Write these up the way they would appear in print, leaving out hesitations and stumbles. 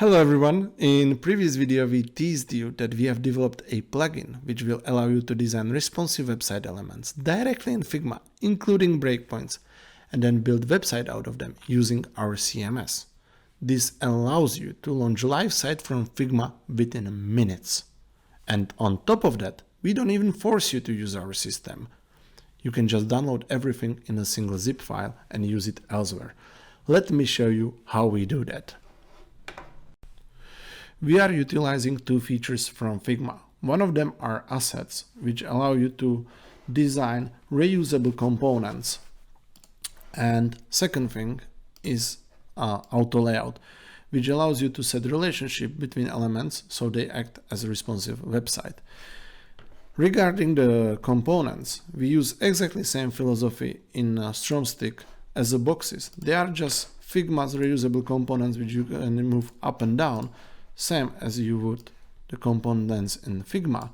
Hello everyone, in previous video we teased you that we have developed a plugin which will allow you to design responsive website elements directly in Figma, including breakpoints, and then build website out of them using our CMS. This allows you to launch a live site from Figma within minutes. And on top of that, we don't even force you to use our system. You can just download everything in a single zip file and use it elsewhere. Let me show you how we do that. We are utilizing two features from Figma. One of them are assets, which allow you to design reusable components. And second thing is auto layout, which allows you to set relationship between elements so they act as a responsive website. Regarding the components, we use exactly same philosophy in strumstick as the boxes. They are just Figma's reusable components which you can move up and down, same as you would the components in Figma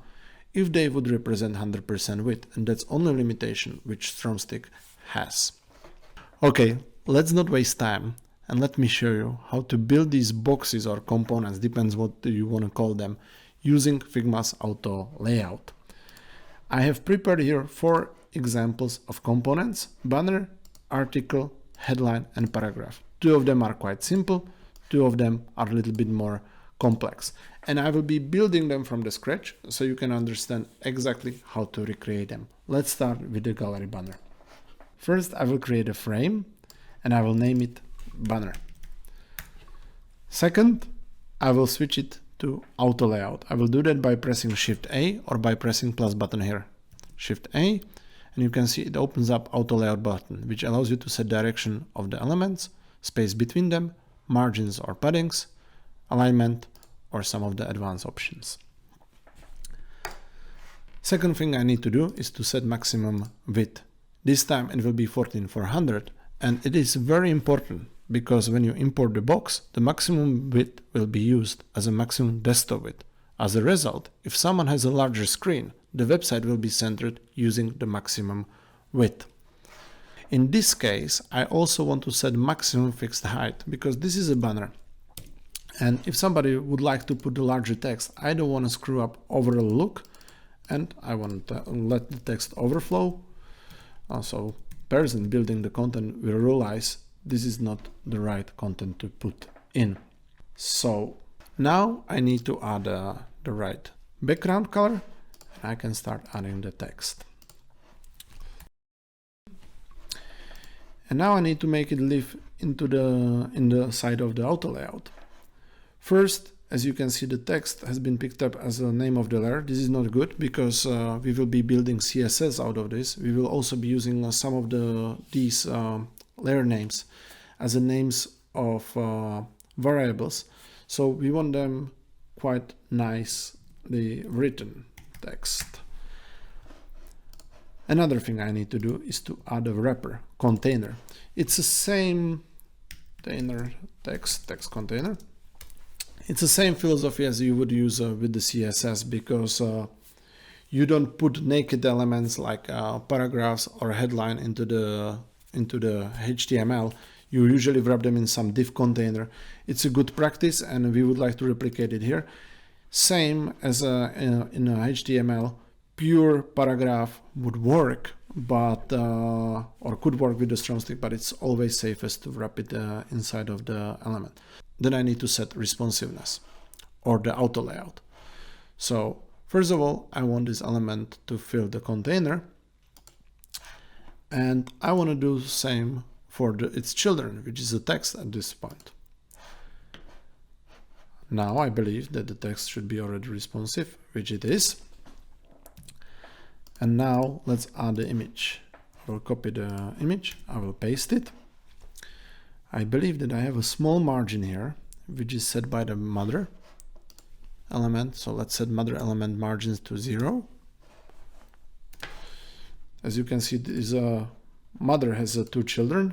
if they would represent 100% width, and that's only limitation which strumstick has. Okay, let's not waste time and let me show you how to build these boxes or components, depends what you want to call them, using Figma's auto layout. I have prepared here 4 examples of components: banner, article, headline and paragraph. 2 of them are quite simple, 2 of them are a little bit more complex, and I will be building them from the scratch so you can understand exactly how to recreate them. Let's start with the gallery banner. First, I will create a frame and I will name it banner. Second, I will switch it to auto layout. I will do that by pressing Shift A or by pressing plus button here. Shift A, and you can see it opens up auto layout button, which allows you to set direction of the elements, space between them, margins or paddings, alignment, or some of the advanced options. Second thing I need to do is to set maximum width. This time it will be 14400, and it is very important because when you import the box, the maximum width will be used as a maximum desktop width. As a result, if someone has a larger screen, the website will be centered using the maximum width. In this case, I also want to set maximum fixed height because this is a banner. And if somebody would like to put a larger text, I don't want to screw up overall look, and I want to let the text overflow. Also, person building the content will realize this is not the right content to put in. So now I need to add the right background color, and I can start adding the text. And now I need to make it live in the side of the auto layout. First, as you can see, the text has been picked up as the name of the layer. This is not good because we will be building CSS out of this. We will also be using some of these layer names as the names of variables. So we want them quite nicely written text. Another thing I need to do is to add a wrapper container. It's the same container text container. It's the same philosophy as you would use with the CSS, because you don't put naked elements like paragraphs or headline into the HTML. You usually wrap them in some div container. It's a good practice, and we would like to replicate it here. Same as in HTML, pure paragraph would work, but or could work with the strumstick, but it's always safest to wrap it inside of the element. Then I need to set responsiveness or the auto layout. So first of all, I want this element to fill the container, and I want to do the same for its children, which is the text at this point. Now I believe that the text should be already responsive, which it is. And now let's add the image. I will copy the image, I will paste it. I believe that I have a small margin here, which is set by the mother element. So let's set mother element margins to 0. As you can see, this mother has 2 children,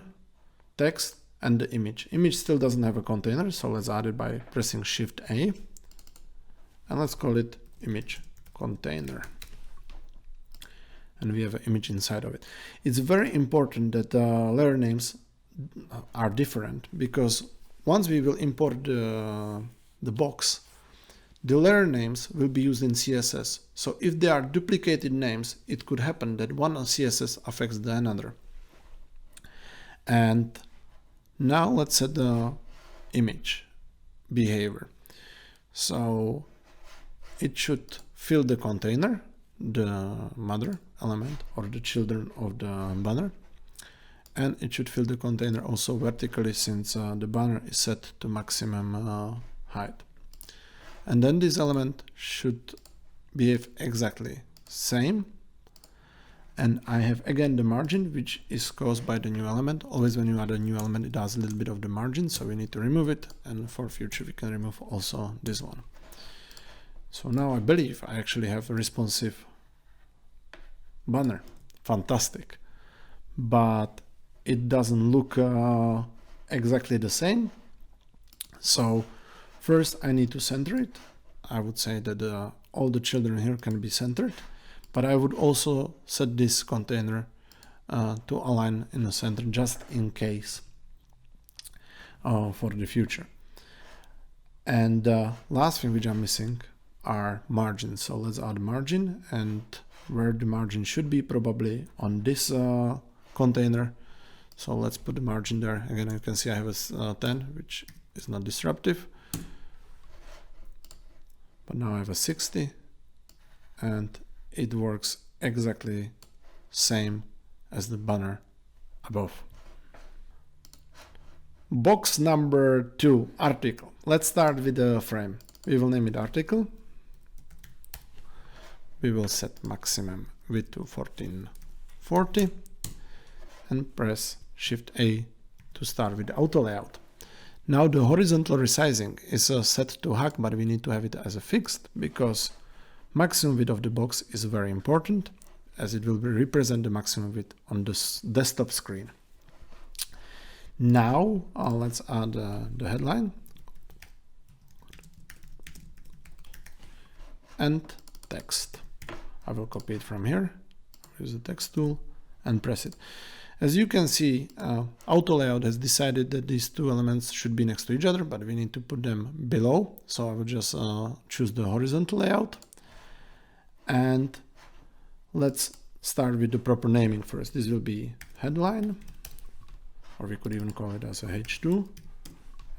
text and the image. Image still doesn't have a container, so let's add it by pressing Shift A, and let's call it image container. And we have an image inside of it. It's very important that layer names are different, because once we will import the the box, the layer names will be used in CSS. So if they are duplicated names, it could happen that one CSS affects the another. And now let's set the image behavior. So it should fill the container, the mother element or the children of the banner, and it should fill the container also vertically, since the banner is set to maximum height. And then this element should behave exactly same. And I have again the margin, which is caused by the new element. Always when you add a new element, it does a little bit of the margin, so we need to remove it. And for future, we can remove also this one. So now I believe I actually have a responsive banner. Fantastic. But it doesn't look exactly the same. So first I need to center it. I would say that all the children here can be centered, but I would also set this container to align in the center, just in case for the future. And last thing which I'm missing are margins. So let's add margin, and where the margin should be, probably on this container. So let's put the margin there. Again, you can see I have a 10, which is not disruptive. But now I have a 60, and it works exactly same as the banner above. Box number 2, article. Let's start with the frame. We will name it article. We will set maximum width to 1440 and press Shift A to start with the auto layout. Now the horizontal resizing is set to hack, but we need to have it as a fixed, because maximum width of the box is very important, as it will represent the maximum width on this desktop screen. Now let's add the headline and text. I will copy it from here, use the text tool and press it. As you can see, auto layout has decided that these two elements should be next to each other, but we need to put them below. So I will just choose the horizontal layout, and let's start with the proper naming first. This will be headline, or we could even call it as a H2,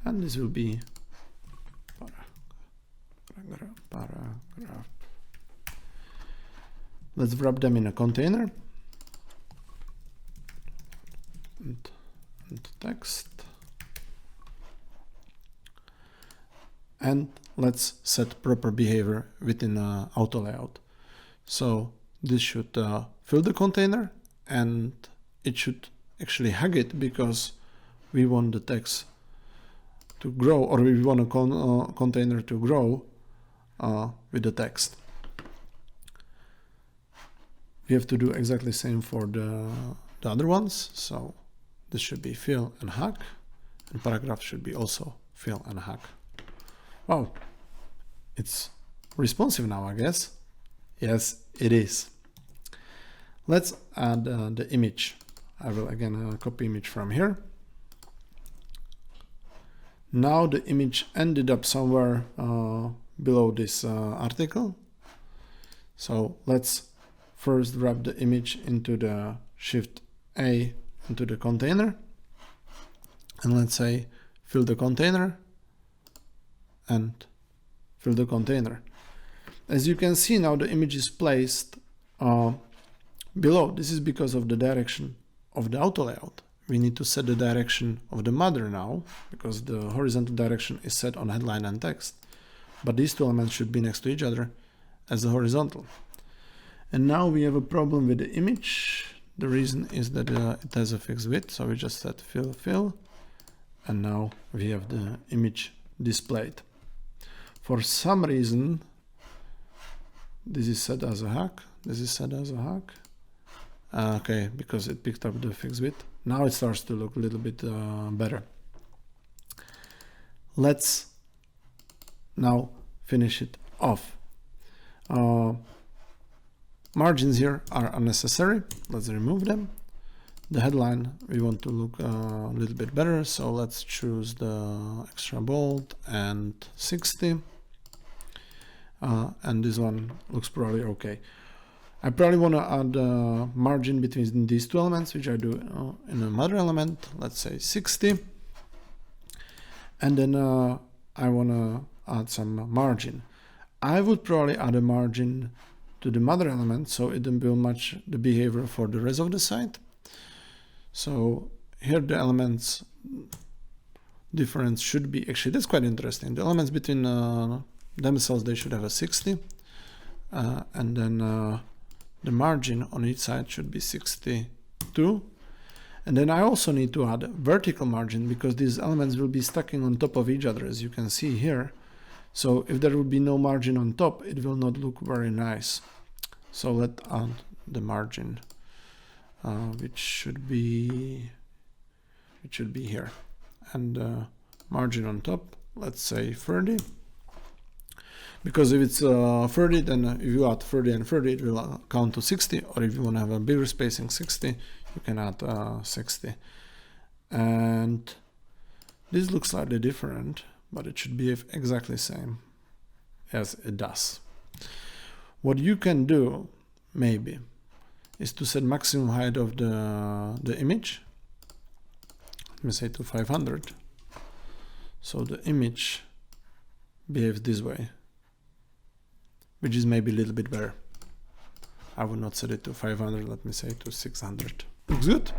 and this will be paragraph. Let's wrap them in a container. And text, and let's set proper behavior within auto layout. So this should fill the container, and it should actually hug it, because we want the text to grow, or we want a container to grow with the text. We have to do exactly the same for the other ones. So this should be fill and hug, and paragraph should be also fill and hug. Wow, it's responsive now, I guess. Yes, it is. Let's add the image. I will again copy image from here. Now the image ended up somewhere below this article. So let's first wrap the image into the Shift A into the container, and let's say fill the container and fill the container. As you can see, now the image is placed below. This is because of the direction of the auto layout. We need to set the direction of the mother now, because the horizontal direction is set on headline and text, but these two elements should be next to each other as the horizontal. And now we have a problem with the image. The reason is that it has a fixed width, so we just set fill, and now we have the image displayed. For some reason, this is set as a hack, this is set as a hack. Okay, because it picked up the fixed width. Now it starts to look a little bit better. Let's now finish it off. Margins here are unnecessary. Let's remove them. the headline, we want to look a little bit better, so let's choose the extra bold and 60. And this one looks probably okay. I probably want to add a margin between these two elements, which I do in another element, let's say 60. And then I want to add some margin. I would probably add a margin to the mother element, so it will match the behavior for the rest of the site. So here the elements difference should be, actually that's quite interesting. The elements between themselves, they should have a 60. And then the margin on each side should be 62. And then I also need to add vertical margin because these elements will be stacking on top of each other, as you can see here. So if there will be no margin on top, it will not look very nice. So let's add the margin, which should be here. And margin on top, let's say 30. Because if it's 30, then if you add 30 and 30, it will count to 60. Or if you want to have a bigger spacing, 60, you can add 60. And this looks slightly different, but it should be exactly the same as it does. What you can do, maybe, is to set maximum height of the image. Let me say to 500. So the image behaves this way, which is maybe a little bit better. I would not set it to 500, let me say to 600. Looks good.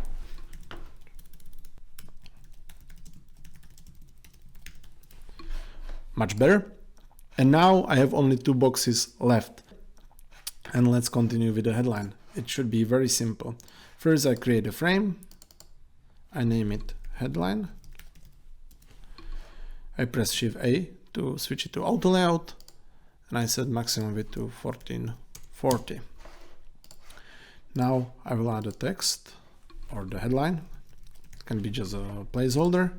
Much better. And now I have only 2 boxes left. And let's continue with the headline. It should be very simple. First I create a frame. I name it headline. I press Shift A to switch it to auto layout. And I set maximum width to 1440. Now I will add a text or the headline. It can be just a placeholder.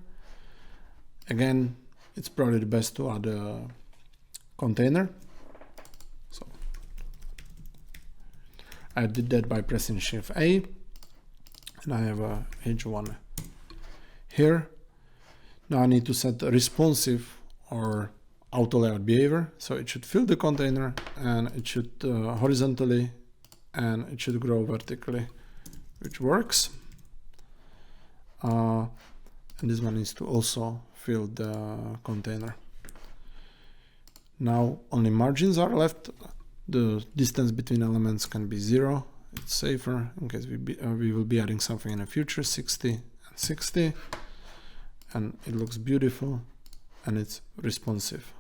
Again, it's probably the best to add a container. So I did that by pressing Shift A, and I have a H1 here. Now I need to set a responsive or auto layout behavior, so it should fill the container and it should horizontally and it should grow vertically, which works. And this one needs to also fill the container. Now only margins are left. The distance between elements can be 0. It's safer in case we will be adding something in the future. 60 and 60, and it looks beautiful and it's responsive.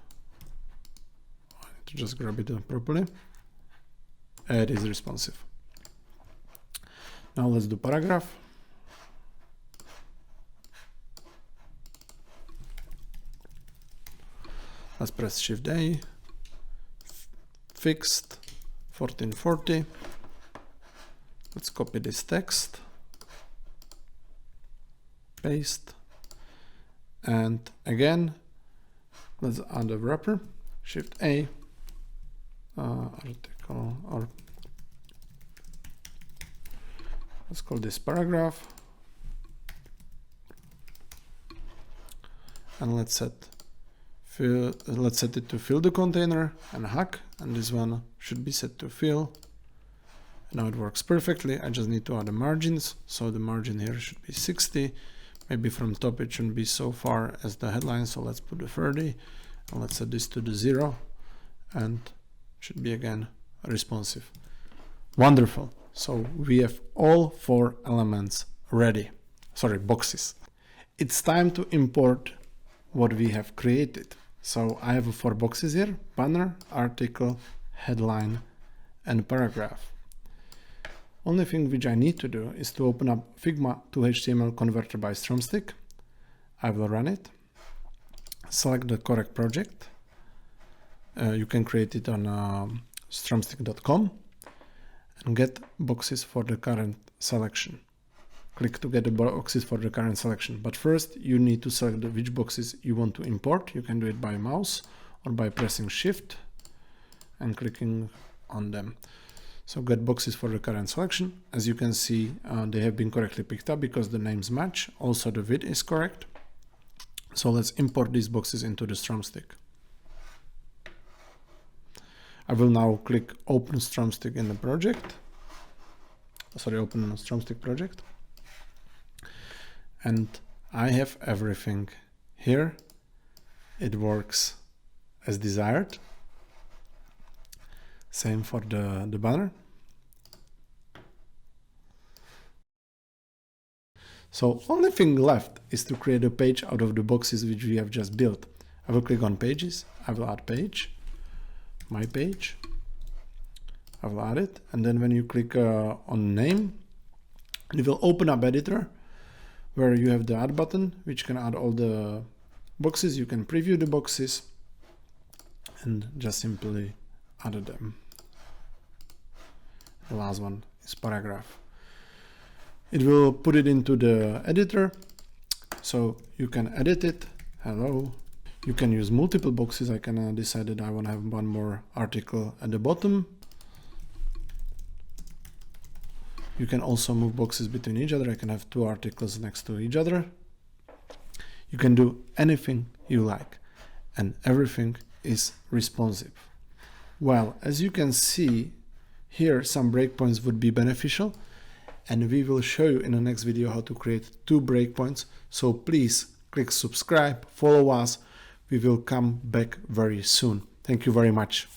I need to just grab it properly. It is responsive. Now let's do paragraph. Let's press Shift A, fixed 1440. Let's copy this text, paste, and again, let's add a wrapper, Shift A, article, or let's call this paragraph, and let's set it to fill the container and hack, and this one should be set to fill. Now it works perfectly. I just need to add the margins, so the margin here should be 60. Maybe from top it shouldn't be so far as the headline, so let's put the 30, and let's set this to the 0, and it should be again responsive. Wonderful. So we have all 4 elements ready. Sorry, boxes. It's time to import what we have created. So I have 4 boxes here: banner, article, headline, and paragraph. Only thing which I need to do is to open up Figma to HTML converter by strumstick. I will run it, select the correct project. You can create it on strumstick.com and get boxes for the current selection. Click to get the boxes for the current selection. But first you need to select which boxes you want to import. You can do it by mouse or by pressing Shift and clicking on them. So get boxes for the current selection. As you can see, they have been correctly picked up because the names match. Also the width is correct. So let's import these boxes into the strumstick. I will now click open strumstick in the project. Sorry, open strumstick project. And I have everything here. It works as desired. Same for the banner. So only thing left is to create a page out of the boxes which we have just built. I will click on pages. I will add page, my page. I will add it. And then when you click on name, it will open up editor where you have the add button, which can add all the boxes. You can preview the boxes and just simply add them. The last one is paragraph. It will put it into the editor, so you can edit it. Hello. You can use multiple boxes. I can decide that I want to have one more article at the bottom. You can also move boxes between each other. I can have 2 articles next to each other. You can do anything you like, and everything is responsive. Well, as you can see here, some breakpoints would be beneficial, and we will show you in the next video how to create 2 breakpoints. So please click subscribe, follow us. We will come back very soon. Thank you very much.